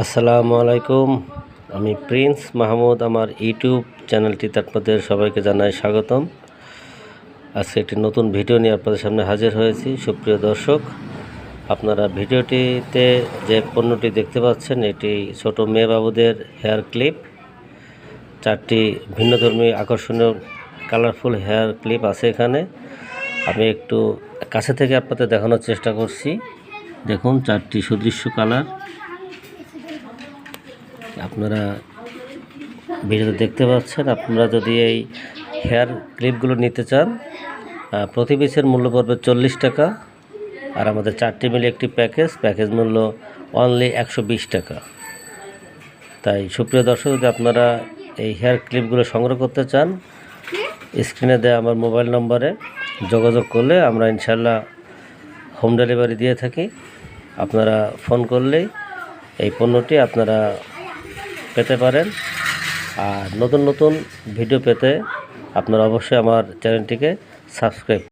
আসসালামু আলাইকুম। আমি প্রিন্স মাহমুদ। আমার ইউটিউব চ্যানেলটিতে আপনাদের সবাইকে জানাই স্বাগতম। আজকে একটি নতুন ভিডিও নিয়ে আপনাদের সামনে হাজির হয়েছি। সুপ্রিয় দর্শক, আপনারা ভিডিওটিতে যে পণ্যটি দেখতে পাচ্ছেন, এটি ছোট মেয়ে বাবুদের হেয়ার ক্লিপ। 4টি ভিন্নধর্মী আকর্ষণীয় কালারফুল হেয়ার ক্লিপ আছে এখানে। আমি একটু কাছে থেকে আপনাদের দেখানোর চেষ্টা করছি। দেখুন, 4টি সুদৃশ্য কালার আপনারা ভিডিওতে দেখতে পাচ্ছেন। আপনারা যদি এই হেয়ার ক্লিপগুলো নিতে চান, প্রতি পিসের মূল্য পড়বে 40 টাকা। আর আমাদের 4টি মিলে একটি প্যাকেজ মূল্য অনলি 120 টাকা। তাই সুপ্রিয় দর্শক, যদি আপনারা এই হেয়ার ক্লিপগুলো সংগ্রহ করতে চান, স্ক্রিনে দেওয়া আমার মোবাইল নম্বরে যোগাযোগ করলে আমরা ইনশাল্লাহ হোম ডেলিভারি দিয়ে থাকি। আপনারা ফোন করলেই এই পণ্যটি আপনারা পেতে পারেন। আর নতুন নতুন ভিডিও পেতে আপনারা অবশ্যই আমার চ্যানেলটিকে সাবস্ক্রাইব